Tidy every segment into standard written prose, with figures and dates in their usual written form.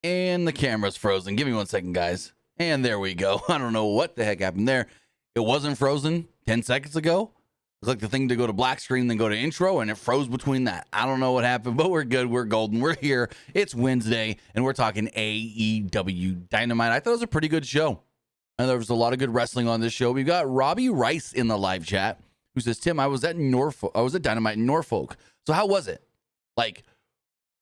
And the camera's frozen. Give me 1 second, guys. And there we go. I don't know what the heck happened there. It wasn't frozen 10 seconds ago. It's like the thing to go to black screen, then go to intro, and it froze between that. I don't know what happened, but we're good. We're golden. We're here. It's Wednesday, and we're talking AEW Dynamite. I thought it was a pretty good show. And there was a lot of good wrestling on this show. We've got Robbie Rice in the live chat who says, Tim, I was at Dynamite in Norfolk. So how was it? Like,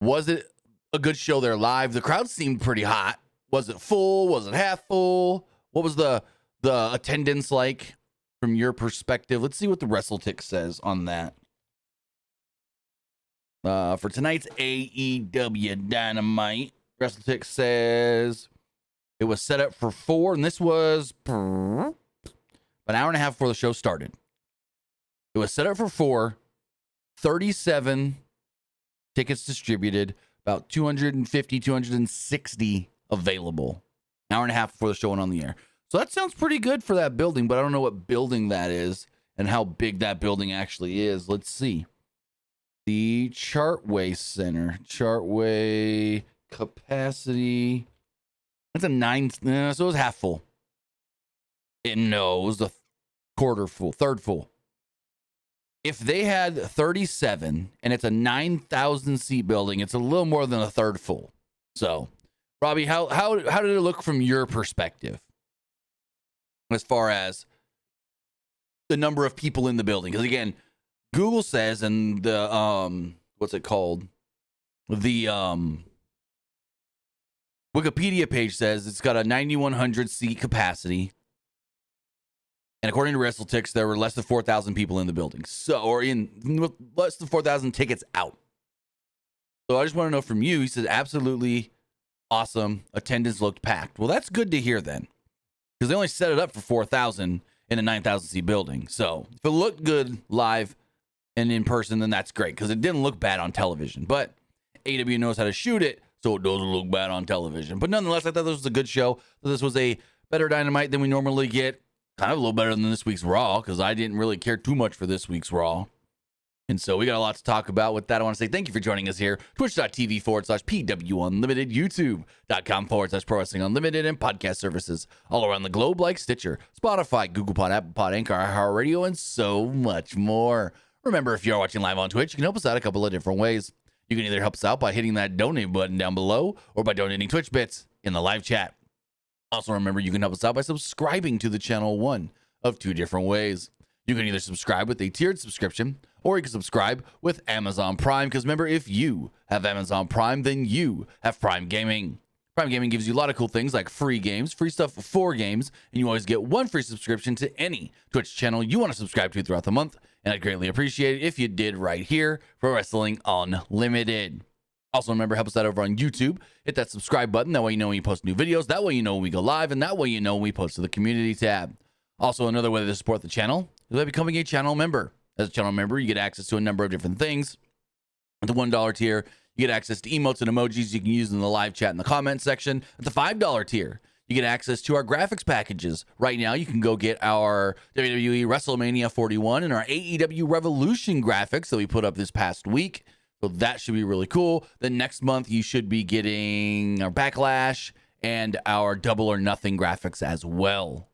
was it a good show there live? The crowd seemed pretty hot. Was it full? Was it half full? What was the attendance like from your perspective? Let's see what the WrestleTix says on that. For tonight's AEW Dynamite, WrestleTix says it was set up for 4, and this was an hour and a half before the show started. It was set up for 4, 37 tickets distributed, about 250, 260 available. An hour and a half before the show went on the air. So that sounds pretty good for that building, but I don't know what building that is and how big that building actually is. Let's see. The Chartway Center. Chartway capacity. That's a 9. So it was half full. No, it was a quarter full, third full. If they had 37 and it's a 9,000 seat building, it's a little more than a third full. So, Robbie, how did it look from your perspective as far as the number of people in the building? Because again, Google says, and the what's it called? The Wikipedia page says it's got a 9,100 seat capacity. And according to WrestleTix, there were less than 4,000 people in the building. Less than 4,000 tickets out. So I just want to know from you. He said, absolutely awesome. Attendance looked packed. Well, that's good to hear then. Because they only set it up for 4,000 in a 9,000 seat building. So if it looked good live and in person, then that's great. Because it didn't look bad on television. But AEW knows how to shoot it, so it doesn't look bad on television. But nonetheless, I thought this was a good show. This was a better Dynamite than we normally get. Kind of a little better than this week's Raw, because I didn't really care too much for this week's Raw. And so we got a lot to talk about. With that, I want to say thank you for joining us here. Twitch.tv/PWU Unlimited, YouTube.com/Pro Wrestling Unlimited, and podcast services all around the globe like Stitcher, Spotify, Google Pod, Apple Pod, Anchor, iHeartRadio, and so much more. Remember, if you are watching live on Twitch, you can help us out a couple of different ways. You can either help us out by hitting that donate button down below or by donating Twitch bits in the live chat. Also, remember, you can help us out by subscribing to the channel one of 2 different ways. You can either subscribe with a tiered subscription, or you can subscribe with Amazon Prime. Because remember, if you have Amazon Prime, then you have Prime Gaming. Prime Gaming gives you a lot of cool things like free games, free stuff for 4 games, and you always get 1 free subscription to any Twitch channel you want to subscribe to throughout the month. And I'd greatly appreciate it if you did right here for Wrestling Unlimited. Also, remember, help us out over on YouTube. Hit that subscribe button. That way you know when you post new videos. That way you know when we go live. And that way you know when we post to the community tab. Also, another way to support the channel is by becoming a channel member. As a channel member, you get access to a number of different things. At the $1 tier, you get access to emotes and emojis you can use in the live chat in the comment section. At the $5 tier, you get access to our graphics packages. Right now, you can go get our WWE WrestleMania 41 and our AEW Revolution graphics that we put up this past week. So that should be really cool. Then next month, you should be getting our Backlash and our Double or Nothing graphics as well.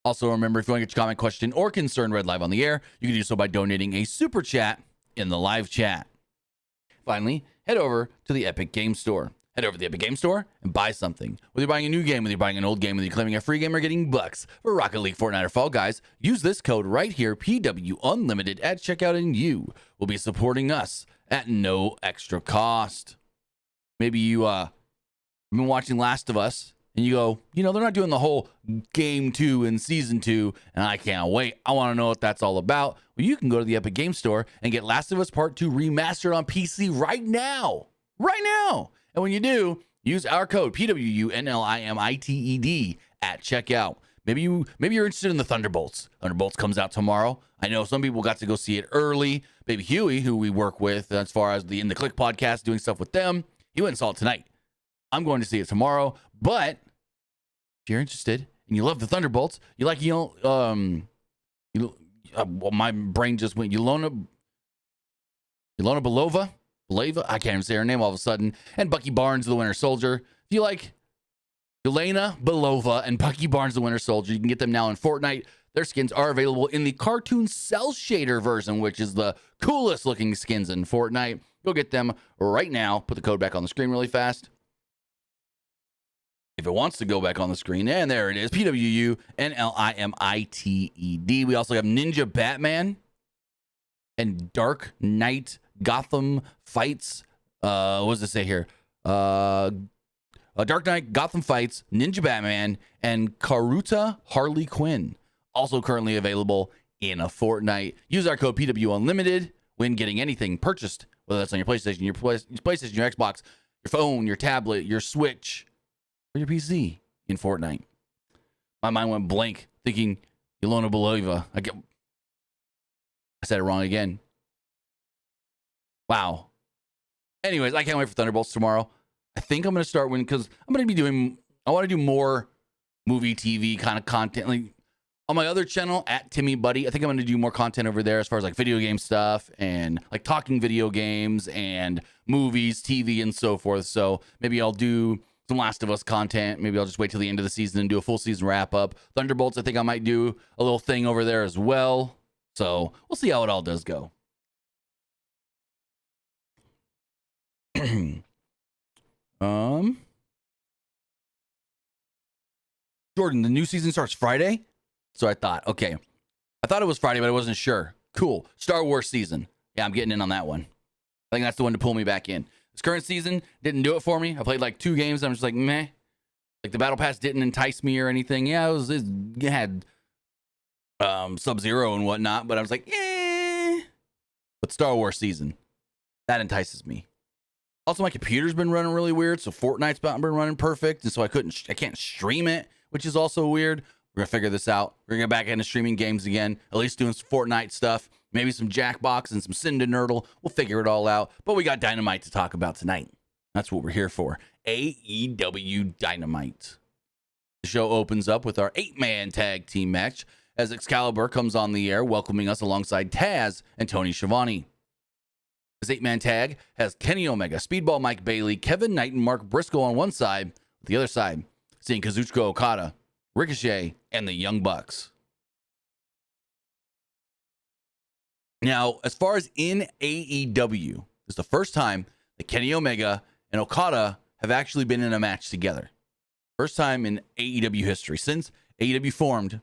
Also, remember, if you want to get your comment, question, or concern read live on the air, you can do so by donating a super chat in the live chat. Finally, head over to the Epic Game Store. Head over to the Epic Game Store and buy something. Whether you're buying a new game, whether you're buying an old game, whether you're claiming a free game or getting bucks for Rocket League, Fortnite, or Fall Guys, use this code right here, PW Unlimited, at checkout, and you will be supporting us at no extra cost. Maybe you have been watching Last of Us, and you go, they're not doing the whole Game 2 and Season 2, and I can't wait. I want to know what that's all about. Well, you can go to the Epic Game Store and get Last of Us Part 2 remastered on PC right now. Right now. And when you do, use our code PWU NLIMITED at checkout. Maybe you're interested in the Thunderbolts. Thunderbolts comes out tomorrow. I know some people got to go see it early. Baby Huey, who we work with as far as the In the Click podcast, doing stuff with them, he went and saw it tonight. I'm going to see it tomorrow. But if you're interested and you love the Thunderbolts, you like my brain just went Yelena Belova. Belova, I can't even say her name all of a sudden, and Bucky Barnes, the Winter Soldier. If you like Yelena Belova and Bucky Barnes, the Winter Soldier, you can get them now in Fortnite. Their skins are available in the cartoon cell shader version, which is the coolest looking skins in Fortnite. Go get them right now. Put the code back on the screen really fast. If it wants to go back on the screen, and there it is, PWU NLIMITED. We also have Ninja Batman and Dark Knight Gotham Fights. What does it say here? Dark Knight Gotham Fights, Ninja Batman, and Karuta Harley Quinn. Also currently available in a Fortnite. Use our code PW Unlimited when getting anything purchased, whether that's on your PlayStation, your Xbox, your phone, your tablet, your Switch, or your PC in Fortnite. My mind went blank thinking Yelena Belova. I said it wrong again. Wow. Anyways, I can't wait for Thunderbolts tomorrow. I think I'm going to start because I'm going to be I want to do more movie, TV kind of content. Like on my other channel at Timmy Buddy, I think I'm going to do more content over there as far as like video game stuff and like talking video games and movies, TV, and so forth. So maybe I'll do some Last of Us content. Maybe I'll just wait till the end of the season and do a full season wrap up. Thunderbolts, I think I might do a little thing over there as well. So we'll see how it all does go. Jordan, the new season starts Friday. So I thought it was Friday, but I wasn't sure. Cool. Star Wars season. Yeah, I'm getting in on that one. I think that's the one to pull me back in. This current season didn't do it for me. I played like 2 games. I'm just like, meh. Like the battle pass didn't entice me or anything. Yeah, it had Sub-Zero and whatnot, but I was like, eh. But Star Wars season, that entices me. Also, my computer's been running really weird, so Fortnite's been running perfect, and so I can't stream it, which is also weird. We're gonna figure this out. We're gonna get back into streaming games again, at least doing some Fortnite stuff, maybe some Jackbox and some Syndicate. We'll figure it all out. But we got Dynamite to talk about tonight. That's what we're here for. AEW Dynamite. The show opens up with our 8-man tag team match as Excalibur comes on the air, welcoming us alongside Taz and Tony Schiavone. This 8-man tag has Kenny Omega, Speedball Mike Bailey, Kevin Knight, and Mark Briscoe on one side. The other side, seeing Kazuchika Okada, Ricochet, and the Young Bucks. Now, as far as in AEW, this is the first time that Kenny Omega and Okada have actually been in a match together. First time in AEW history since AEW formed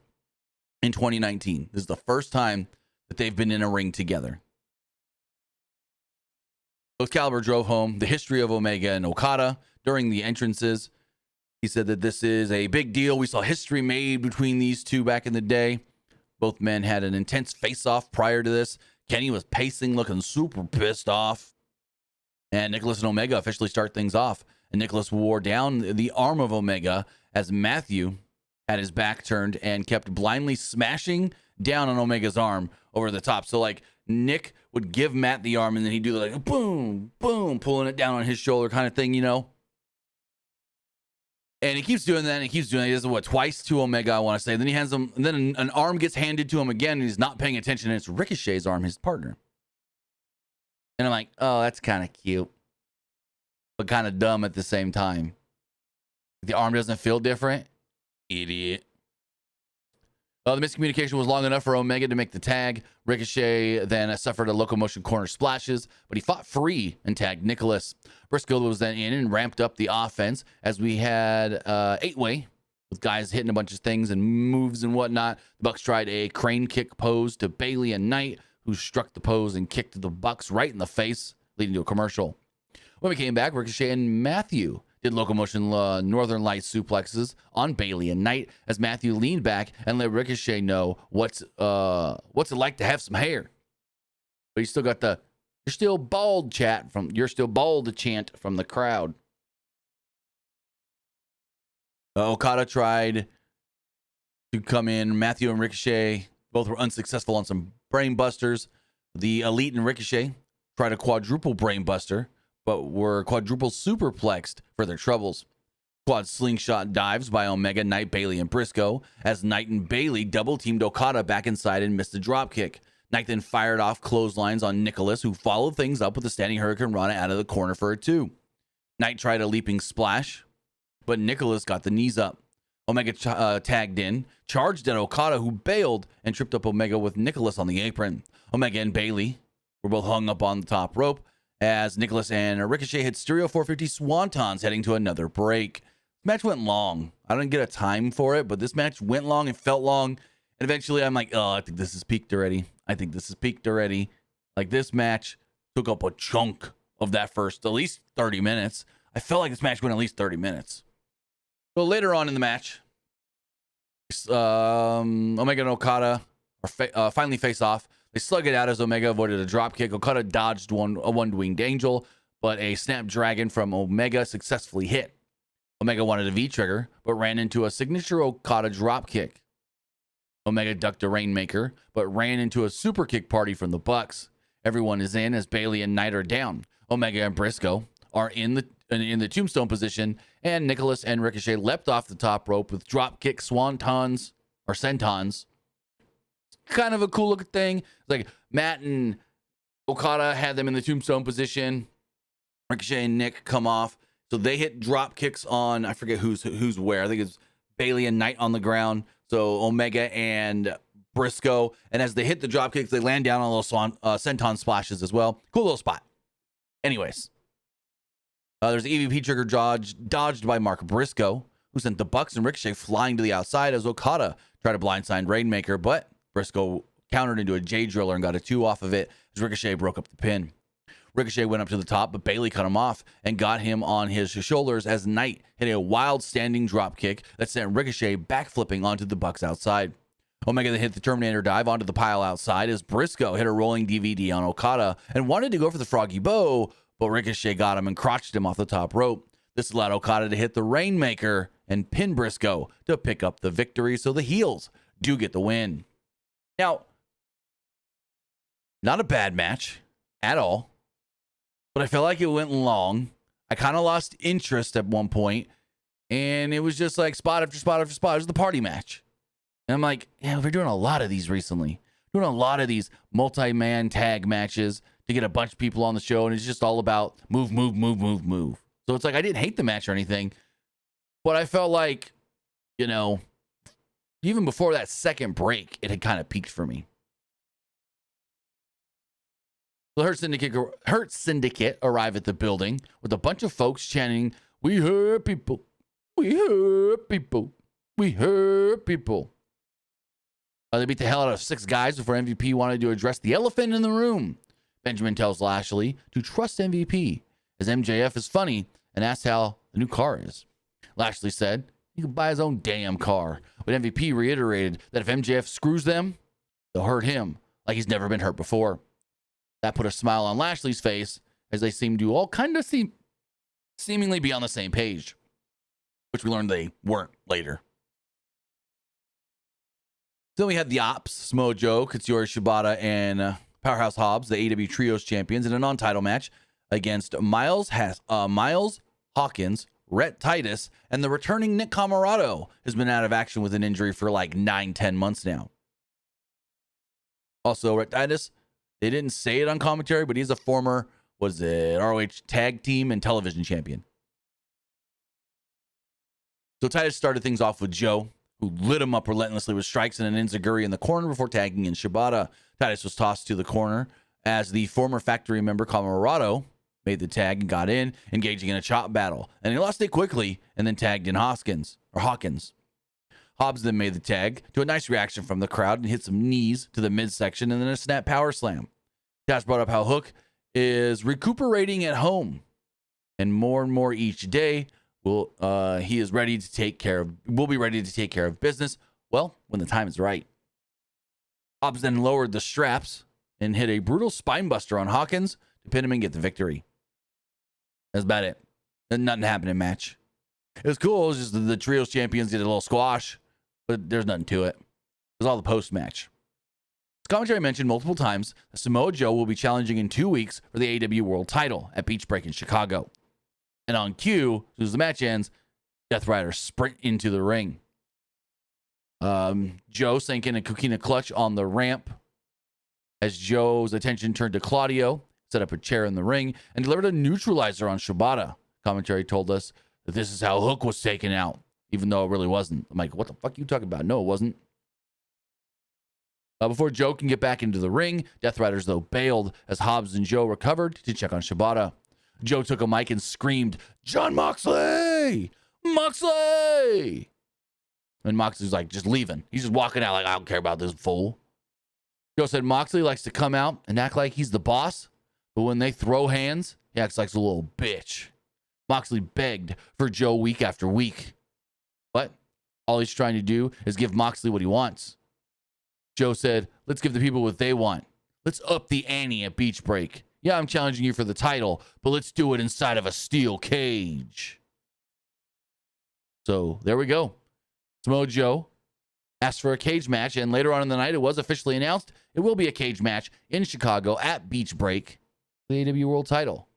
in 2019. This is the first time that they've been in a ring together. Excalibur drove home the history of Omega and Okada during the entrances. He said that this is a big deal. We saw history made between these two back in the day. Both men had an intense face-off prior to this. Kenny was pacing, looking super pissed off. And Nicholas and Omega officially start things off. And Nicholas wore down the arm of Omega as Matthew had his back turned and kept blindly smashing down on Omega's arm over the top. So like Nick would give Matt the arm and then he'd do like a boom, boom, pulling it down on his shoulder kind of thing, you know? And he keeps doing that and he keeps doing that. He does it, twice to Omega, I want to say. Then he hands him, and then an arm gets handed to him again and he's not paying attention and it's Ricochet's arm, his partner. And I'm like, oh, that's kind of cute, but kind of dumb at the same time. The arm doesn't feel different. Idiot. The miscommunication was long enough for Omega to make the tag. Ricochet then suffered a locomotion corner splashes, but he fought free and tagged Nicholas. Briscoe was then in and ramped up the offense as we had 8-way with guys hitting a bunch of things and moves and whatnot. The Bucks tried a crane kick pose to Bailey and Knight, who struck the pose and kicked the Bucks right in the face, leading to a commercial. When we came back, Ricochet and Matthew did locomotion Northern Light suplexes on Bailey and Knight as Matthew leaned back and let Ricochet know what's it like to have some hair. But you still got the you're still bald chant from the crowd. Okada tried to come in. Matthew and Ricochet both were unsuccessful on some brain busters. The Elite and Ricochet tried a quadruple brain buster, but were quadruple superplexed for their troubles. Quad slingshot dives by Omega, Knight, Bailey, and Briscoe as Knight and Bailey double-teamed Okada back inside and missed a dropkick. Knight then fired off clotheslines on Nicholas, who followed things up with a standing Hurricane Rana out of the corner for a 2. Knight tried a leaping splash, but Nicholas got the knees up. Omega tagged in, charged at Okada, who bailed and tripped up Omega with Nicholas on the apron. Omega and Bailey were both hung up on the top rope as Nicholas and Ricochet hit Stereo 450 Swantons heading to another break. This match went long. I didn't get a time for it, but this match went long and felt long. And eventually I'm like, oh, I think this is peaked already. Like, this match took up a chunk of that first at least 30 minutes. I felt like this match went at least 30 minutes. So later on in the match, Omega and Okada finally face off. They slug it out as Omega avoided a dropkick. Okada dodged a one-winged angel, but a snapdragon from Omega successfully hit. Omega wanted a V-trigger, but ran into a signature Okada dropkick. Omega ducked a Rainmaker, but ran into a super kick party from the Bucks. Everyone is in as Bailey and Knight are down. Omega and Briscoe are in the tombstone position, and Nicholas and Ricochet leapt off the top rope with dropkick swantons or sentons. Kind of a cool looking thing. Like Matt and Okada had them in the tombstone position. Ricochet and Nick come off, so they hit drop kicks on, I forget who's where. I think it's Bailey and Knight on the ground. So Omega and Briscoe, and as they hit the drop kicks, they land down on little senton splashes as well. Cool little spot. Anyways, there's the EVP trigger dodged by Mark Briscoe, who sent the Bucks and Ricochet flying to the outside as Okada tried to blindside Rainmaker, but Briscoe countered into a J Driller and got a 2 off of it as Ricochet broke up the pin. Ricochet went up to the top, but Bailey cut him off and got him on his shoulders as Knight hit a wild standing drop kick that sent Ricochet backflipping onto the Bucks outside. Omega then hit the Terminator dive onto the pile outside as Briscoe hit a rolling DVD on Okada and wanted to go for the Froggy Bow, but Ricochet got him and crotched him off the top rope. This allowed Okada to hit the Rainmaker and pin Briscoe to pick up the victory, so the heels do get the win. Now, not a bad match at all, but I felt like it went long. I kind of lost interest at one point, and it was just like spot after spot after spot. It was the party match. And I'm like, yeah, we're doing a lot of these recently. Doing a lot of these multi-man tag matches to get a bunch of people on the show, and it's just all about move, move, move, move, move. So it's like I didn't hate the match or anything, but I felt like, you know, even before that second break, it had kind of peaked for me. The Hurt Syndicate arrive at the building with a bunch of folks chanting, "We hurt people, we hurt people, we hurt people." They beat the hell out of 6 guys before MVP wanted to address the elephant in the room. Benjamin tells Lashley to trust MVP, as MJF is funny and asks how the new car is. Lashley said he could buy his own damn car, but MVP reiterated that if MJF screws them, they'll hurt him like he's never been hurt before. That put a smile on Lashley's face as they seemed to all kind of seemingly be on the same page, which we learned they weren't later. Then we had the Ops, Samoa Joe, Katsuyori Shibata, and Powerhouse Hobbs, the AEW Trios champions, in a non-title match against Miles Hawkins, Rhett Titus, and the returning Nick Comoroto, who's been out of action with an injury for like 9-10 months now. Also, Rhett Titus, they didn't say it on commentary, but he's a former, ROH tag team and television champion. So Titus started things off with Joe, who lit him up relentlessly with strikes and an enziguri in the corner before tagging in Shibata. Titus was tossed to the corner as the former factory member Comoroto made the tag and got in, engaging in a chop battle. And he lost it quickly and then tagged in Hawkins. Hobbs then made the tag to a nice reaction from the crowd and hit some knees to the midsection and then a snap power slam. Cash brought up how Hook is recuperating at home, and more each day will he is ready to take care of. Will be ready to take care of business. Well, when the time is right. Hobbs then lowered the straps and hit a brutal spinebuster on Hawkins to pin him and get the victory. That's about it. And nothing happened in match. It was cool. It was just the Trios champions did a little squash, but there's nothing to it. It was all the post match. As commentary mentioned multiple times, Samoa Joe will be challenging in 2 weeks for the AEW World Title at Beach Break in Chicago. And on cue, as soon as the match ends, Death Rider sprint into the ring. Joe sank in a Kukina clutch on the ramp as Joe's attention turned to Claudio, set up a chair in the ring, and delivered a neutralizer on Shibata. Commentary told us that this is how Hook was taken out, even though it really wasn't. I'm like, what the fuck are you talking about? No, it wasn't. Before Joe can get back into the ring, Death Riders, though, bailed as Hobbs and Joe recovered to check on Shibata. Joe took a mic and screamed, "John Moxley! Moxley!" And Moxley's like, just leaving. He's just walking out like, I don't care about this fool. Joe said Moxley likes to come out and act like he's the boss, but when they throw hands, he acts like a little bitch. Moxley begged for Joe week after week. But all he's trying to do is give Moxley what he wants. Joe said, let's give the people what they want. Let's up the ante at Beach Break. Yeah, I'm challenging you for the title, but let's do it inside of a steel cage. So there we go. Samoa Joe asked for a cage match, and later on in the night, it was officially announced it will be a cage match in Chicago at Beach Break for the AEW World title.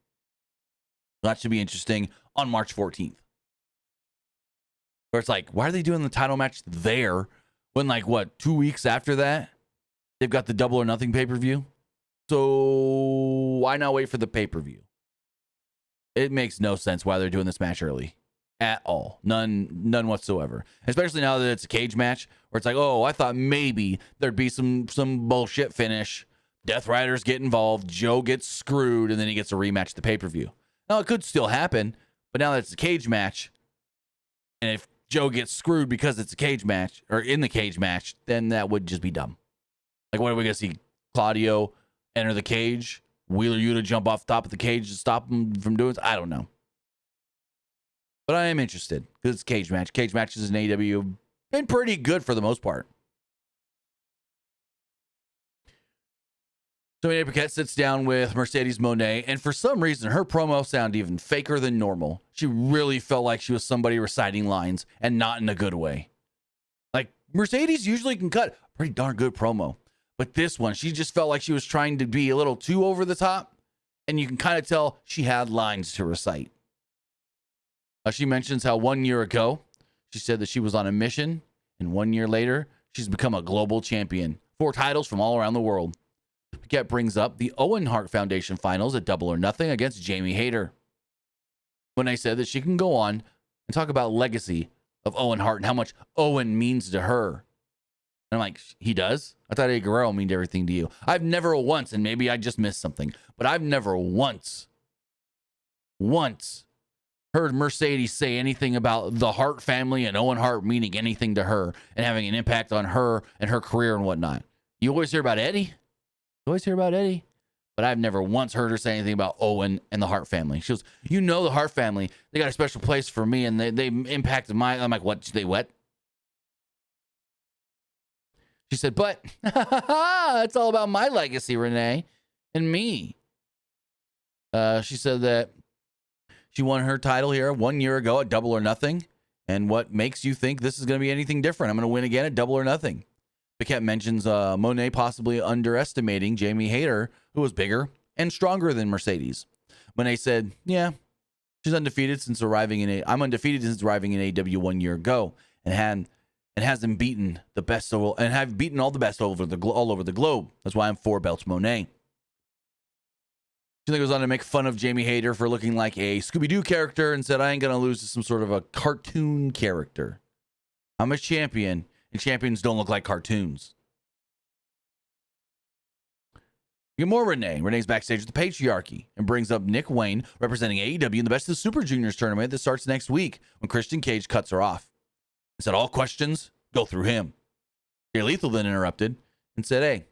That should be interesting on March 14th. Where it's like, why are they doing the title match there when, like, what, 2 weeks after that, they've got the Double or Nothing pay-per-view? So why not wait for the pay-per-view? It makes no sense why they're doing this match early. At all. None whatsoever. Especially now that it's a cage match where it's like, oh, I thought maybe there'd be some bullshit finish. Death Riders get involved. Joe gets screwed, and then he gets a rematch at the pay-per-view. Now, it could still happen, but now that it's a cage match, and if Joe gets screwed because it's a cage match, or in the cage match, then that would just be dumb. Like, what are we going to see? Claudio enter the cage? Wheeler Yuta jump off the top of the cage to stop him from doing it? I don't know. But I am interested because it's a cage match. Cage matches in AEW have been pretty good for the most part. So Amy Paquette sits down with Mercedes Moné, and for some reason, her promo sounded even faker than normal. She really felt like she was somebody reciting lines, and not in a good way. Like, Mercedes usually can cut a pretty darn good promo. But this one, she just felt like she was trying to be a little too over the top, and you can kind of tell she had lines to recite. She mentions how 1 year ago, she said that she was on a mission, and 1 year later, she's become a global champion. 4 titles from all around the world. Paquette brings up the Owen Hart Foundation finals at Double or Nothing against Jamie Hayter. When I said that she can go on and talk about legacy of Owen Hart and how much Owen means to her. And I'm like, he does? I thought Eddie Guerrero meant everything to you. I've never once, and maybe I just missed something, but I've never once heard Mercedes say anything about the Hart family and Owen Hart meaning anything to her and having an impact on her and her career and whatnot. You always hear about Eddie. But I've never once heard her say anything about Owen and the Hart family. She goes, you know, the Hart family, they got a special place for me, and they impacted my... I'm like, what? They what? She said, but it's all about my legacy, Renee, and me. She said that she won her title here 1 year ago at Double or Nothing. And what makes you think this is going to be anything different? I'm going to win again at Double or Nothing. Paquette mentions Moné possibly underestimating Jamie Hayter, who was bigger and stronger than Mercedes. Moné said, yeah, she's undefeated since arriving in I'm undefeated since arriving in AEW 1 year ago, and hasn't beaten the best and have beaten all the best all over the globe. That's why I'm 4 belts Moné. She then goes on to make fun of Jamie Hayter for looking like a Scooby-Doo character and said, I ain't going to lose to some sort of a cartoon character. I'm a champion, and champions don't look like cartoons. You get more Renee. Renee's backstage with the Patriarchy and brings up Nick Wayne representing AEW in the Best of the Super Juniors tournament that starts next week when Christian Cage cuts her off. He said, all questions go through him. Jay Lethal then interrupted and said, hey,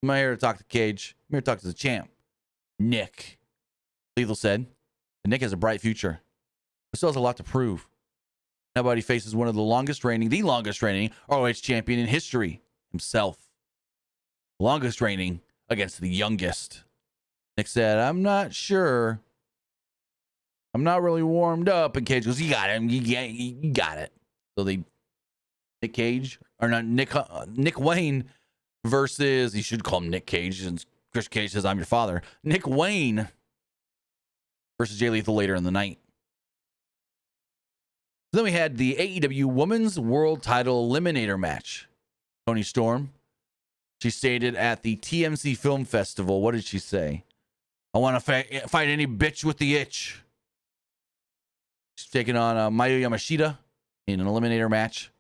I'm not here to talk to Cage. I'm here to talk to the champ, Nick. Lethal said, Nick has a bright future, but still has a lot to prove. How about he faces one of the longest reigning ROH champion in history, himself. Longest reigning against the youngest. Nick said, I'm not sure. I'm not really warmed up. And Cage goes, you got it. You got it. So Nick Wayne versus, you should call him Nick Cage, since Chris Cage says, I'm your father. Nick Wayne versus Jay Lethal later in the night. Then we had the AEW Women's World Title Eliminator match. Toni Storm She stated at the TMC Film Festival, what did she say? I want to fight any bitch with the itch. She's taking on Mayu Yamashita in an eliminator match.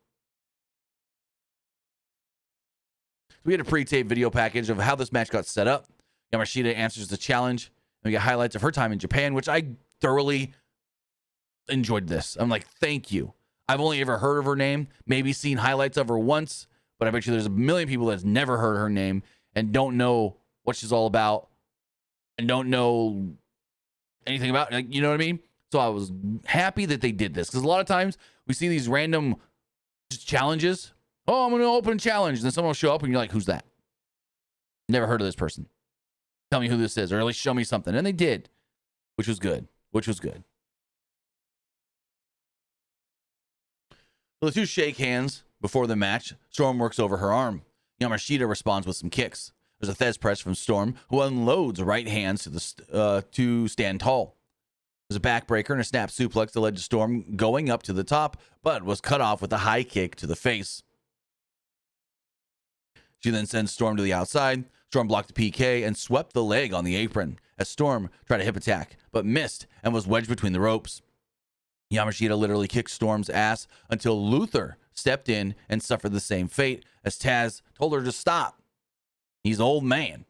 We had a pre-tape video package of how this match got set up. Yamashita answers the challenge. And we get highlights of her time in Japan, which I thoroughly enjoyed this. I'm like, thank you. I've only ever heard of her name, maybe seen highlights of her once, but I bet you there's a million people that's never heard her name and don't know what she's all about and don't know anything about it. Like, you know what I mean? So I was happy that they did this, because a lot of times we see these random challenges. Oh, I'm going to open a challenge. And then someone will show up and you're like, who's that? Never heard of this person. Tell me who this is, or at least show me something. And they did, which was good. So the two shake hands before the match. Storm works over her arm. Yamashita responds with some kicks. There's a Thez press from Storm, who unloads right hands to stand tall. There's a backbreaker and a snap suplex that led to Storm going up to the top, but was cut off with a high kick to the face. She then sends Storm to the outside. Storm blocked the PK and swept the leg on the apron as Storm tried a hip attack, but missed and was wedged between the ropes. Yamashita literally kicked Storm's ass until Luther stepped in and suffered the same fate as Taz told her to stop. He's an old man.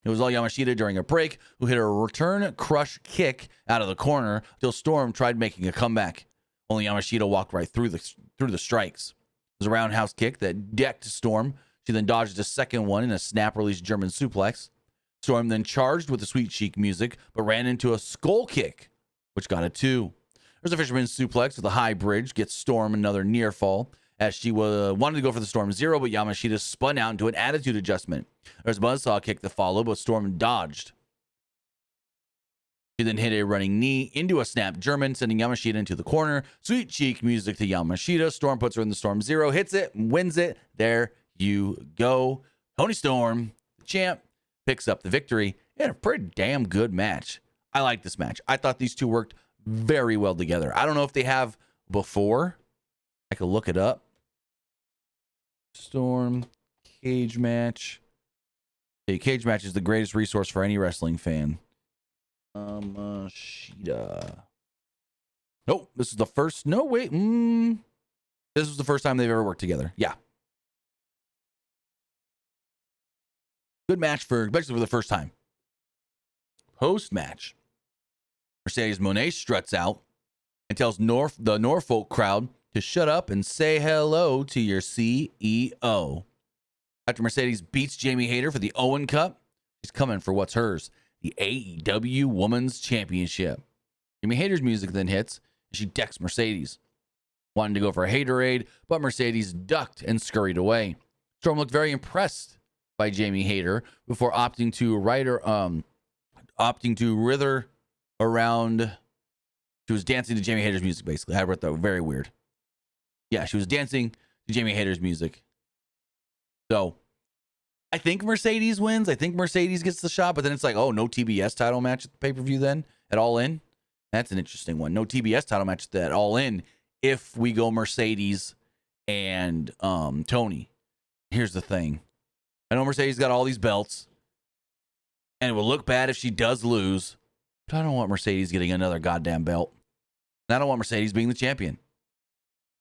It was all Yamashita during a break, who hit a return crush kick out of the corner until Storm tried making a comeback. Only Yamashita walked right through the strikes. It was a roundhouse kick that decked Storm. She then dodged a second one in a snap-release German suplex. Storm then charged with the Sweet Cheek music, but ran into a skull kick, which got a 2. There's a fisherman's suplex with a high bridge, gets Storm another near fall, as she wanted to go for the Storm Zero, but Yamashita spun out into an attitude adjustment. There's a buzzsaw kick to follow, but Storm dodged. She then hit a running knee into a snap German, sending Yamashita into the corner. Sweet Cheek music to Yamashita. Storm puts her in the Storm Zero, hits it, wins it. There you go. Toni Storm, the champ, picks up the victory in a pretty damn good match. I like this match. I thought these two worked very well together. I don't know if they have before. I could look it up. Storm cage match. A cage match is the greatest resource for any wrestling fan. Yamashita. Nope, this is the first. No, wait. This was the first time they've ever worked together. Yeah. Good match especially for the first time. Post-match, Mercedes Mone struts out and tells the Norfolk crowd to shut up and say hello to your CEO. After Mercedes beats Jamie Hayter for the Owen Cup, she's coming for what's hers, the AEW Women's Championship. Jamie Hayter's music then hits, and she decks Mercedes. Wanted to go for a Haterade, but Mercedes ducked and scurried away. Storm looked very impressed by Jamie Hayter before opting to writher around. She was dancing to Jamie Hayter's music, basically. I wrote that very weird. Yeah, she was dancing to Jamie Hayter's music. So, I think Mercedes wins. I think Mercedes gets the shot, but then it's like, oh, no TBS title match at the pay-per-view then at All In? That's an interesting one. No TBS title match at All In if we go Mercedes and Tony. Here's the thing. I know Mercedes got all these belts, and it will look bad if she does lose, but I don't want Mercedes getting another goddamn belt. And I don't want Mercedes being the champion.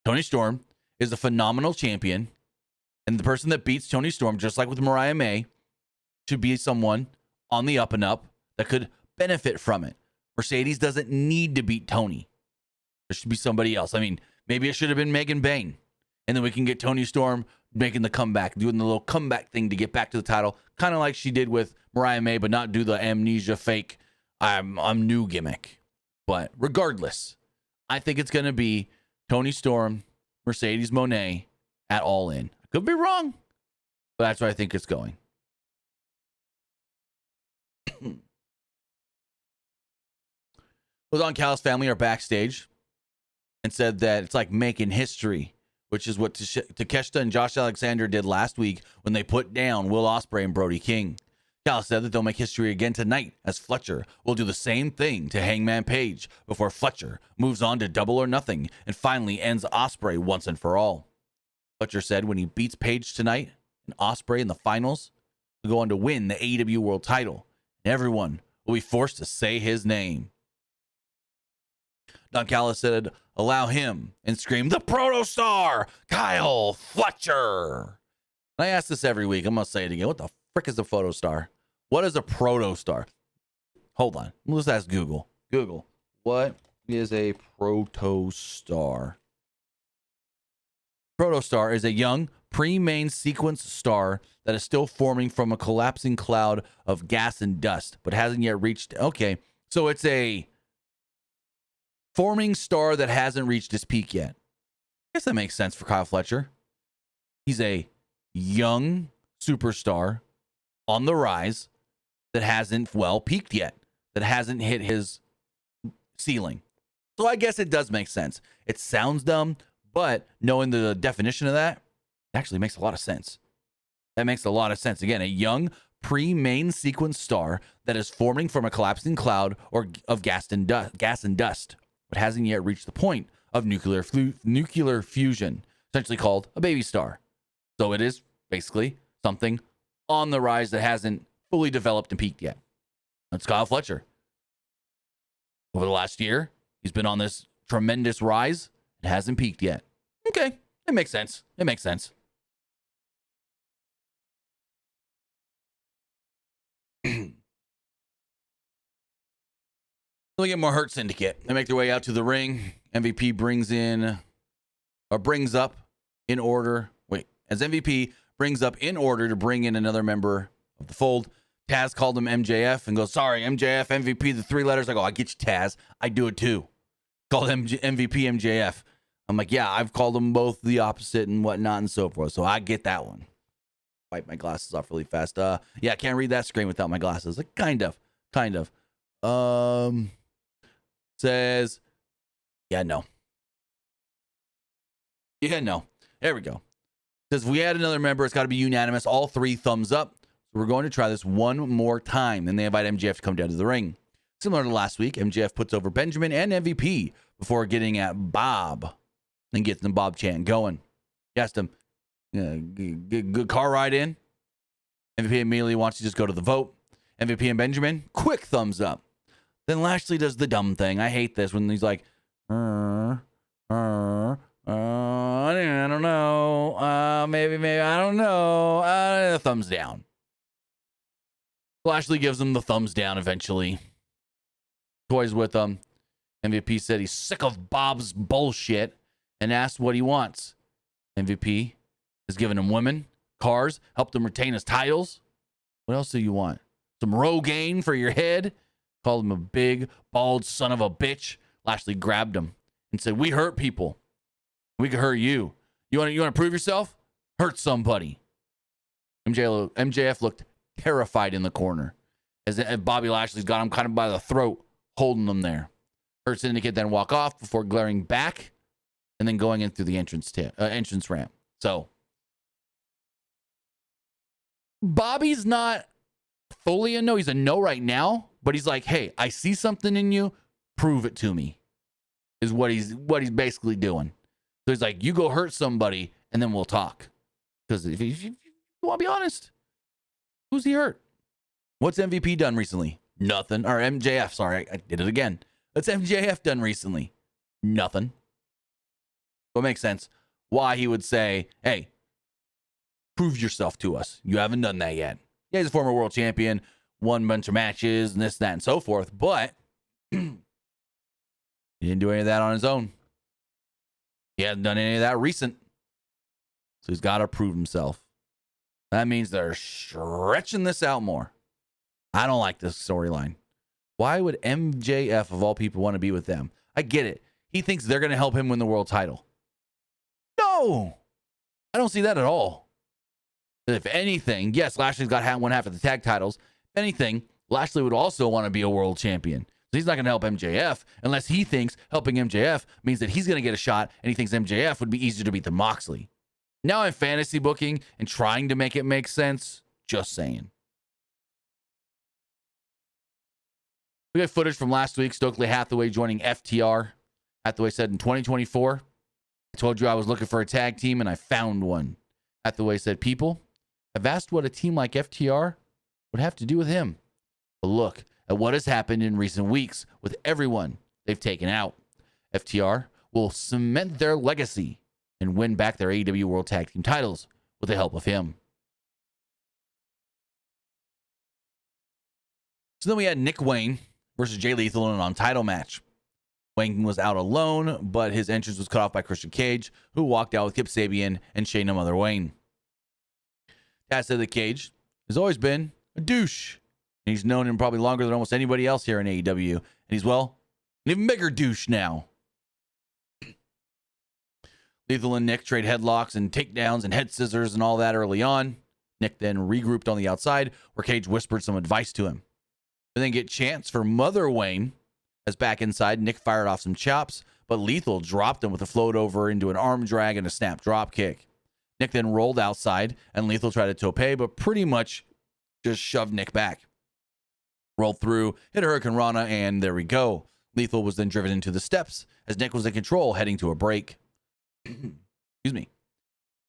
Toni Storm is a phenomenal champion, and the person that beats Toni Storm, just like with Mariah May, should be someone on the up and up that could benefit from it. Mercedes doesn't need to beat Toni. There should be somebody else. I mean, maybe it should have been Megan Bain, and then we can get Toni Storm making the comeback, doing the little comeback thing to get back to the title, kind of like she did with Mariah May, but not do the amnesia fake I'm new gimmick. But regardless, I think it's going to be Toni Storm, Mercedes Moné at All In. I could be wrong, but that's where I think it's going. Don Callis' family are backstage and said that it's like making history, which is what Takeshita and Josh Alexander did last week when they put down Will Ospreay and Brody King. Callis said that they'll make history again tonight, as Fletcher will do the same thing to Hangman Page before Fletcher moves on to Double or Nothing and finally ends Ospreay once and for all. Fletcher said when he beats Page tonight, and Ospreay in the finals will go on to win the AEW World title. And everyone will be forced to say his name. Don Callis said, allow him, and scream, the protostar, Kyle Fletcher. And I ask this every week. I'm going to say it again. What the frick is a photostar? What is a protostar? Hold on. Let's ask Google. Google, what is a protostar? Protostar is a young, pre-main sequence star that is still forming from a collapsing cloud of gas and dust, but hasn't yet reached... Okay, so it's a forming star that hasn't reached its peak yet. I guess that makes sense for Kyle Fletcher. He's a young superstar on the rise that hasn't, well, peaked yet, that hasn't hit his ceiling. So I guess it does make sense. It sounds dumb, but knowing the definition of that, it actually makes a lot of sense. That makes a lot of sense. Again, a young pre-main sequence star that is forming from a collapsing cloud or of gas and dust, but hasn't yet reached the point of nuclear fusion, essentially called a baby star. So it is basically something on the rise that hasn't fully developed and peaked yet. That's Kyle Fletcher. Over the last year, he's been on this tremendous rise. It hasn't peaked yet. Okay, it makes sense. It makes sense. Look at more Hurt Syndicate. They make their way out to the ring. MVP brings up in order to bring in another member of the fold. Taz called him MJF and goes, sorry, MJF, MVP, the three letters. I go, I get you, Taz. I do it too. Called him MVP, MJF. I'm like, yeah, I've called them both the opposite and whatnot and so forth. So I get that one. Wipe my glasses off really fast. Yeah, I can't read that screen without my glasses. Like, kind of. Says, yeah, no. There we go. Says, if we add another member, it's got to be unanimous. All three thumbs up. So we're going to try this one more time. Then they invite MJF to come down to the ring. Similar to last week, MJF puts over Benjamin and MVP before getting at Bob and gets the Bob chant going. He asked him, good car ride in. MVP immediately wants to just go to the vote. MVP and Benjamin, quick thumbs up. Then Lashley does the dumb thing. I hate this when he's like, I don't know. Maybe, I don't know. Thumbs down. Lashley gives him the thumbs down eventually. Toys with him. MVP said he's sick of Bob's bullshit and asked what he wants. MVP has given him women, cars, helped him retain his titles. What else do you want? Some Rogaine for your head? Called him a big, bald son of a bitch. Lashley grabbed him and said, we hurt people. We can hurt you. You want to prove yourself? Hurt somebody. MJF looked terrified in the corner as Bobby Lashley's got him kind of by the throat, holding him there. Hurt Syndicate then walk off before glaring back and then going in through the entrance ramp. So Bobby's not fully a no. He's a no right now, but he's like, hey, I see something in you. Prove it to me. Is what he's basically doing. So he's like, you go hurt somebody and then we'll talk. Because if you want to be honest, who's he hurt? What's MVP done recently? Nothing. Or MJF, sorry, I did it again. What's MJF done recently? Nothing. What makes sense? Why he would say, hey, prove yourself to us. You haven't done that yet. Yeah, he's a former world champion, won a bunch of matches and this, that, and so forth, but he didn't do any of that on his own. He hasn't done any of that recent. So he's got to prove himself. That means they're stretching this out more. I don't like this storyline. Why would MJF, of all people, want to be with them? I get it. He thinks they're going to help him win the world title. No! I don't see that at all. If anything, yes, Lashley's got one half of the tag titles. If anything, Lashley would also want to be a world champion. So he's not going to help MJF unless he thinks helping MJF means that he's going to get a shot and he thinks MJF would be easier to beat than Moxley. Now I'm fantasy booking and trying to make it make sense. Just saying. We got footage from last week. Stokely Hathaway joining FTR. Hathaway said in 2024, I told you I was looking for a tag team and I found one. Hathaway said, people, have asked what a team like FTR would have to do with him. But look at what has happened in recent weeks with everyone they've taken out. FTR will cement their legacy and win back their AEW World Tag Team titles with the help of him. So then we had Nick Wayne versus Jay Lethal in a non-title match. Wayne was out alone, but his entrance was cut off by Christian Cage, who walked out with Kip Sabian and Shayna Mother Wayne. Taz said that Cage has always been a douche. And he's known him probably longer than almost anybody else here in AEW. And he's, well, an even bigger douche now. Lethal and Nick trade headlocks and takedowns and head scissors and all that early on. Nick then regrouped on the outside, where Cage whispered some advice to him. We then get chance for Mother Wayne. As back inside, Nick fired off some chops, but Lethal dropped him with a float over into an arm drag and a snap drop kick. Nick then rolled outside, and Lethal tried to tope, but pretty much just shoved Nick back. Rolled through, hit a Hurricane Rana, and there we go. Lethal was then driven into the steps as Nick was in control, heading to a break. Excuse me.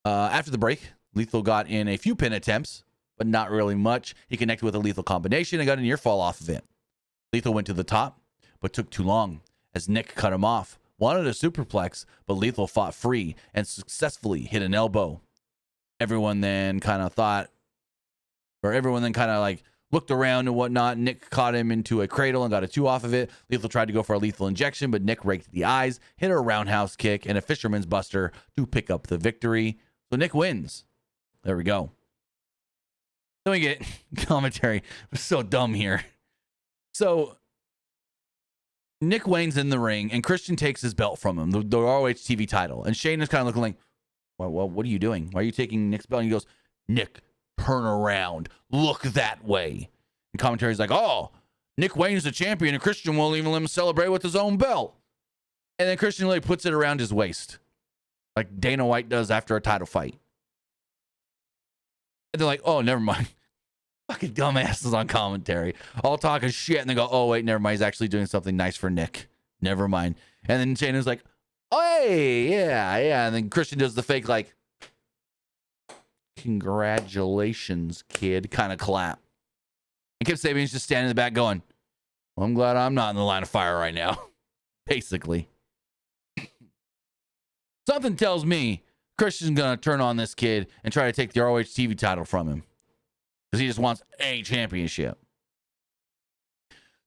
After the break, Lethal got in a few pin attempts, but not really much. He connected with a lethal combination and got an ear fall off of it. Lethal went to the top, but took too long as Nick cut him off. Wanted a superplex, but Lethal fought free and successfully hit an elbow. Everyone then kind of looked around and whatnot. Nick caught him into a cradle and got a 2 off of it. Lethal tried to go for a lethal injection, but Nick raked the eyes, hit a roundhouse kick, and a fisherman's buster to pick up the victory. So Nick wins. There we go. Then we get commentary. It was so dumb here. So Nick Wayne's in the ring, and Christian takes his belt from him, the ROH TV title. And Shane is kind of looking like, well, what are you doing? Why are you taking Nick's belt? And he goes, Nick, turn around. Look that way. And commentary's like, oh, Nick Wayne's the champion, and Christian won't even let him celebrate with his own belt. And then Christian like puts it around his waist, like Dana White does after a title fight. And they're like, oh, never mind. Fucking dumbasses on commentary, all talking shit, and they go, oh, wait, never mind. He's actually doing something nice for Nick. Never mind. And then Shayna's like, oh, hey, yeah. And then Christian does the fake, like, congratulations, kid, kind of clap. And Kip Sabian's just standing in the back going, well, I'm glad I'm not in the line of fire right now. Basically. Something tells me Christian's going to turn on this kid and try to take the ROH TV title from him. Because he just wants a championship.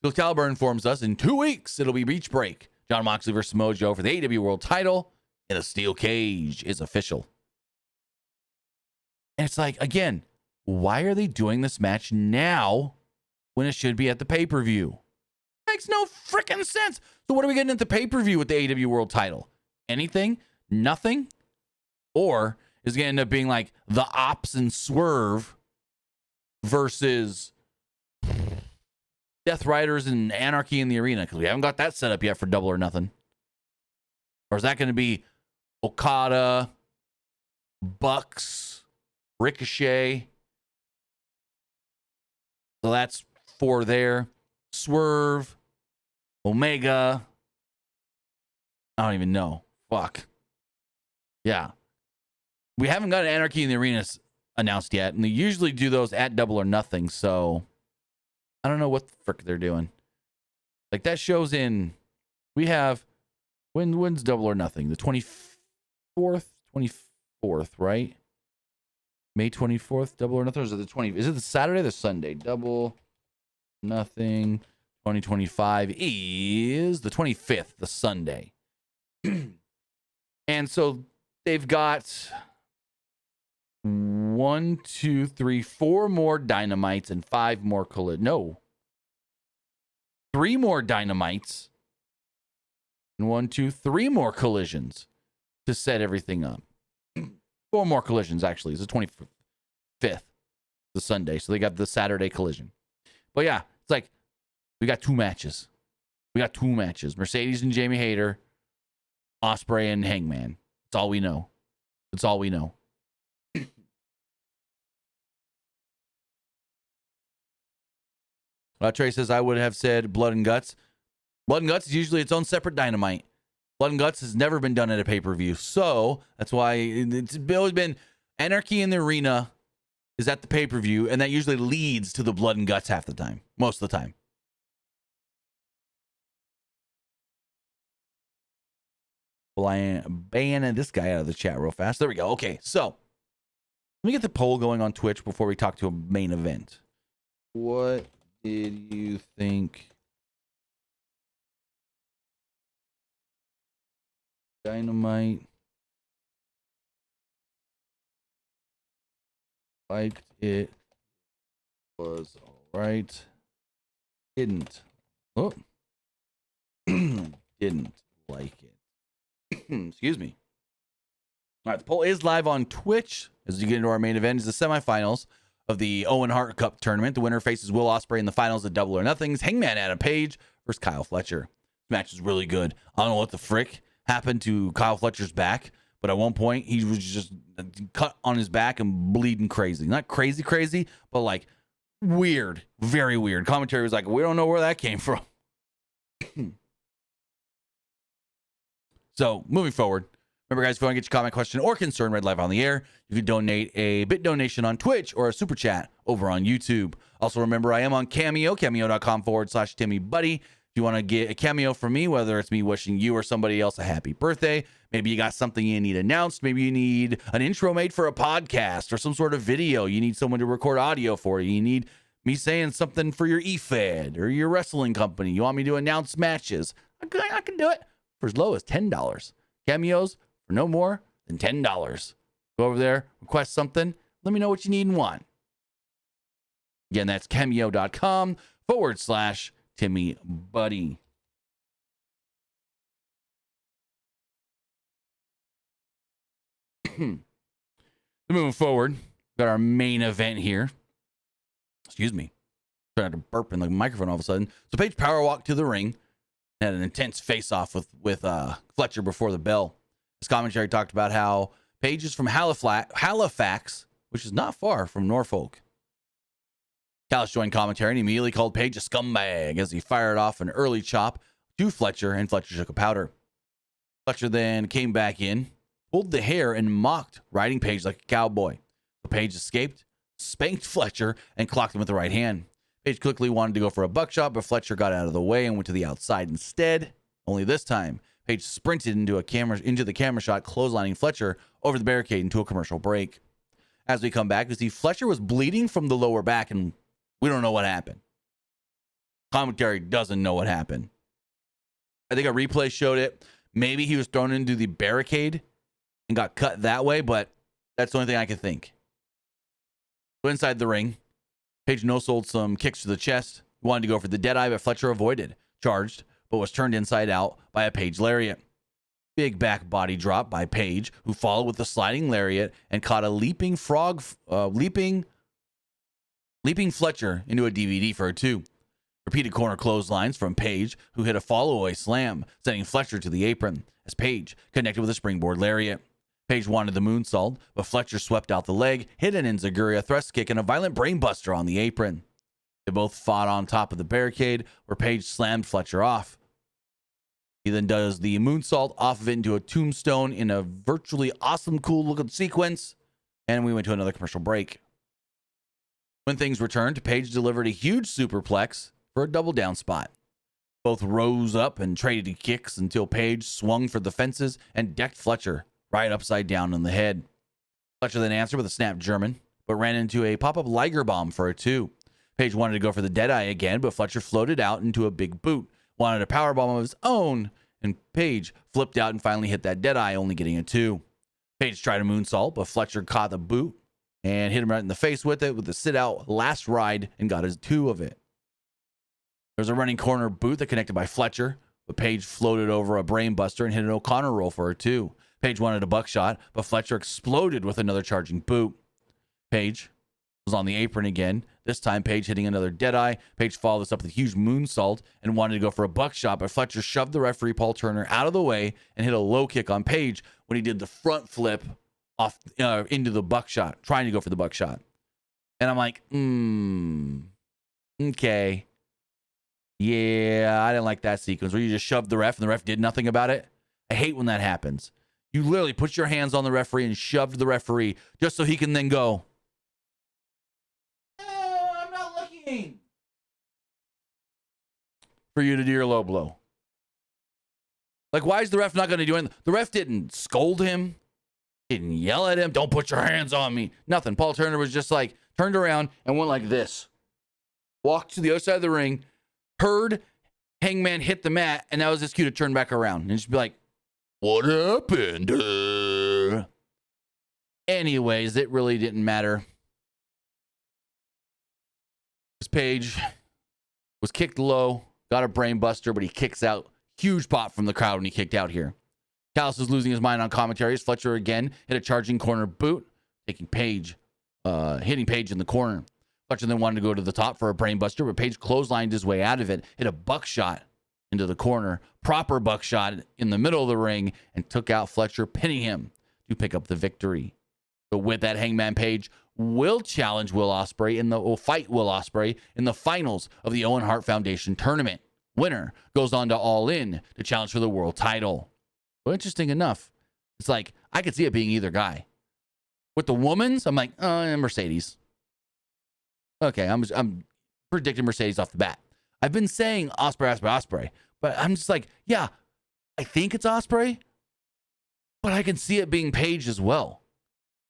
So Caliber informs us in 2 weeks, it'll be Beach Break. Jon Moxley versus Mojo for the AEW World title in a steel cage is official. And it's like, again, why are they doing this match now when it should be at the pay-per-view? Makes no freaking sense. So what are we getting at the pay-per-view with the AEW World title? Anything? Nothing? Or is it going to end up being like the Ops and Swerve versus Death Riders and Anarchy in the Arena? Because we haven't got that set up yet for Double or Nothing. Or is that going to be Okada, Bucks, Ricochet? So that's 4 there. Swerve, Omega. I don't even know. Fuck. Yeah. We haven't got Anarchy in the Arena announced yet, and they usually do those at Double or Nothing, so I don't know what the frick they're doing. Like, that show's in, we have, when's Double or Nothing? The 24th, right? May 24th, Double or Nothing, or is it the 20th? Is it the Saturday or the Sunday? Double Nothing 2025 is the 25th, the Sunday. And so they've got 1, 2, 3, 4 more Dynamites and 5 more No. 3 more Dynamites and 1, 2, 3 more collisions to set everything up. 4 more collisions, actually. It's the 25th, the Sunday. So they got the Saturday collision. But yeah, it's like, we got 2 matches. Mercedes and Jamie Hayter, Ospreay and Hangman. That's all we know. Trey says, I would have said Blood and Guts. Blood and Guts is usually its own separate Dynamite. Blood and Guts has never been done at a pay-per-view. So that's why it's always been Anarchy in the Arena is at the pay-per-view, and that usually leads to the blood and guts half the time, most of the time. Banning this guy out of the chat real fast. There we go. Okay, so let me get the poll going on Twitch before we talk to a main event. What did you think Dynamite liked it, was all right, didn't didn't like it. Excuse me. All right, the poll is live on Twitch. As you get into our main event, is the semifinals of the Owen Hart Cup tournament. The winner faces Will Ospreay in the finals of Double or Nothings. Hangman Adam Page versus Kyle Fletcher. This match is really good. I don't know what the frick happened to Kyle Fletcher's back, but at one point he was just cut on his back and bleeding crazy. Not crazy, but like weird, very weird. Commentary was like, we don't know where that came from. So moving forward, remember, guys, if you want to get your comment, question, or concern read live on the air, you can donate a bit donation on Twitch or a super chat over on YouTube. Also, remember, I am on Cameo, cameo.com/TimmyBuddy. If you want to get a cameo from me, whether it's me wishing you or somebody else a happy birthday, maybe you got something you need announced, maybe you need an intro made for a podcast or some sort of video, you need someone to record audio for you, you need me saying something for your eFed or your wrestling company, you want me to announce matches, I can do it for as low as $10. Cameos for no more than $10. Go over there, request something, let me know what you need and want. Again, that's cameo.com/TimmyBuddy. Moving forward, got our main event here. Excuse me. Trying to burp in the microphone all of a sudden. So Paige power walked to the ring. Had an intense face-off with Fletcher before the bell. His commentary talked about how Paige is from Halifax, which is not far from Norfolk. Callis joined commentary and immediately called Paige a scumbag as he fired off an early chop to Fletcher, and Fletcher took a powder. Fletcher then came back in, pulled the hair, and mocked riding Paige like a cowboy. But Paige escaped, spanked Fletcher, and clocked him with the right hand. Paige quickly wanted to go for a buckshot, but Fletcher got out of the way and went to the outside instead. Only this time, Paige sprinted into the camera shot, clotheslining Fletcher over the barricade into a commercial break. As we come back, we see Fletcher was bleeding from the lower back, and we don't know what happened. Commentary doesn't know what happened. I think a replay showed it. Maybe he was thrown into the barricade and got cut that way, but that's the only thing I can think. So inside the ring, Paige no-sold some kicks to the chest. Wanted to go for the Deadeye, but Fletcher avoided. Charged, but was turned inside out by a Paige lariat. Big back body drop by Paige, who followed with a sliding lariat and caught a leaping Fletcher into a DVD for a 2. Repeated corner clotheslines from Paige, who hit a follow-away slam, sending Fletcher to the apron, as Paige connected with a springboard lariat. Paige wanted the moonsault, but Fletcher swept out the leg, hit an enziguri, a thrust kick, and a violent brainbuster on the apron. They both fought on top of the barricade, where Paige slammed Fletcher off. He then does the moonsault off of it into a tombstone in a virtually awesome, cool-looking sequence, and we went to another commercial break. When things returned, Paige delivered a huge superplex for a double down spot. Both rose up and traded kicks until Paige swung for the fences and decked Fletcher right upside down on the head. Fletcher then answered with a snap German, but ran into a pop-up Liger bomb for a 2. Paige wanted to go for the Deadeye again, but Fletcher floated out into a big boot, wanted a power bomb of his own, and Paige flipped out and finally hit that Deadeye, only getting a 2. Paige tried a moonsault, but Fletcher caught the boot and hit him right in the face with it with the sit-out last ride and got his 2 of it. There was a running corner boot that connected by Fletcher, but Paige floated over a brainbuster and hit an O'Connor roll for a 2. Paige wanted a buckshot, but Fletcher exploded with another charging boot. Paige was on the apron again. This time, Paige hitting another Deadeye. Paige followed this up with a huge moonsault and wanted to go for a buckshot, but Fletcher shoved the referee, Paul Turner, out of the way and hit a low kick on Paige when he did the front flip off into the buckshot, trying to go for the buckshot. And I'm like, okay. Yeah, I didn't like that sequence where you just shoved the ref and the ref did nothing about it. I hate when that happens. You literally put your hands on the referee and shoved the referee just so he can then go, for you to do your low blow. Like, why is the ref not going to do anything? The ref didn't scold him, didn't yell at him, don't put your hands on me. Nothing. Paul Turner was just like, turned around and went like this. Walked to the other side of the ring, heard Hangman hit the mat, and that was his cue to turn back around and just be like, what happened? Anyways, it really didn't matter. This Page was kicked low, got a brain buster, but he kicks out. Huge pop from the crowd when he kicked out here. Callis is losing his mind on commentary as Fletcher again hit a charging corner boot, hitting Page in the corner. Fletcher then wanted to go to the top for a brain buster, but Page clotheslined his way out of it, hit a buckshot into the corner, proper buckshot in the middle of the ring, and took out Fletcher, pinning him to pick up the victory. So with that, Hangman Page will challenge Will Ospreay fight Will Ospreay in the finals of the Owen Hart Foundation tournament. Winner goes on to All In to challenge for the world title. Well, interesting enough, it's like I could see it being either guy. With the women's, I'm like, Mercedes. Okay, I'm predicting Mercedes off the bat. I've been saying Ospreay, but I'm just like, yeah, I think it's Ospreay, but I can see it being Page as well,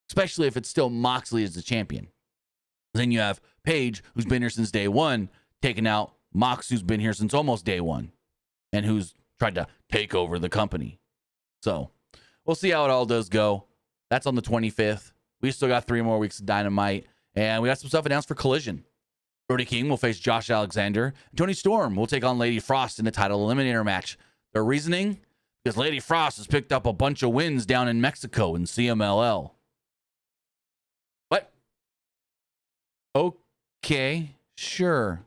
especially if it's still Moxley as the champion. Then you have Page, who's been here since day one, taking out Mox, who's been here since almost day one and who's tried to take over the company. So we'll see how it all does go. That's on the 25th. We still got 3 more weeks of Dynamite, and we got some stuff announced for Collision. Brody King will face Josh Alexander. Tony Storm will take on Lady Frost in a title eliminator match. Their reasoning? Because Lady Frost has picked up a bunch of wins down in Mexico in CMLL. What? Okay, sure.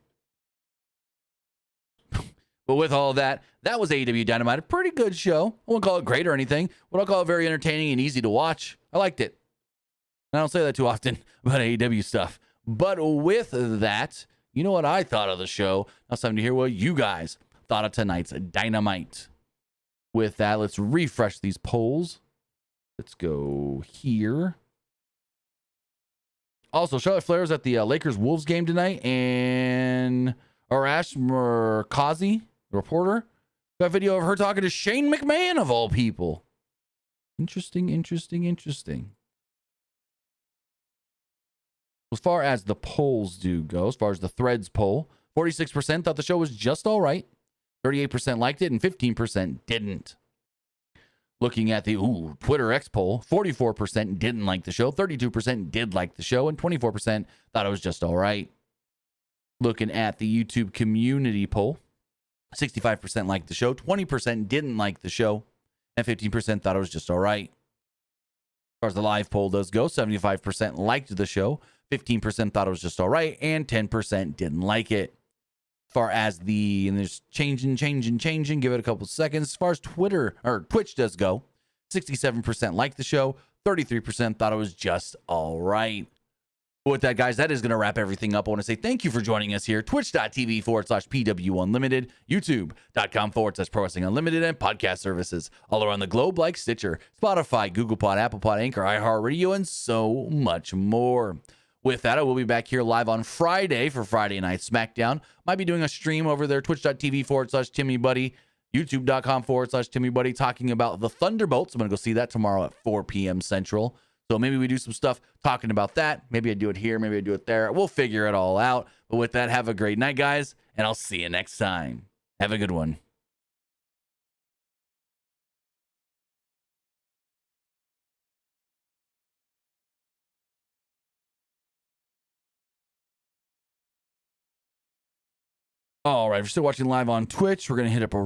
But with all that, that was AEW Dynamite. A pretty good show. I won't call it great or anything, but I'll call it very entertaining and easy to watch. I liked it. And I don't say that too often about AEW stuff. But with that, you know what I thought of the show. Now it's time to hear what you guys thought of tonight's Dynamite. With that, let's refresh these polls. Let's go here. Also, Charlotte Flair is at the Lakers-Wolves game tonight, and Arash Murkazi, the reporter, got a video of her talking to Shane McMahon, of all people. Interesting. As far as the polls go, as far as the threads poll, 46% thought the show was just all right, 38% liked it, and 15% didn't. Looking at the Twitter X poll, 44% didn't like the show, 32% did like the show, and 24% thought it was just all right. Looking at the YouTube community poll, 65% liked the show, 20% didn't like the show, and 15% thought it was just all right. As far as the live poll does go, 75% liked the show, 15% thought it was just all right, and 10% didn't like it. As far as and there's changing, give it a couple seconds. As far as Twitch does go, 67% liked the show, 33% thought it was just all right. With that, guys, that is going to wrap everything up. I want to say thank you for joining us here. Twitch.tv/PWU Unlimited, YouTube.com/Pro Wrestling Unlimited, and podcast services all around the globe like Stitcher, Spotify, Google Pod, Apple Pod, Anchor, iHeartRadio, and so much more. With that, I will be back here live on Friday for Friday Night SmackDown. Might be doing a stream over there, twitch.tv/TimmyBuddy, youtube.com/TimmyBuddy, talking about the Thunderbolts. I'm going to go see that tomorrow at 4 p.m. Central. So maybe we do some stuff talking about that. Maybe I do it here. Maybe I do it there. We'll figure it all out. But with that, have a great night, guys, and I'll see you next time. Have a good one. All right, if you're still watching live on Twitch, we're going to hit up a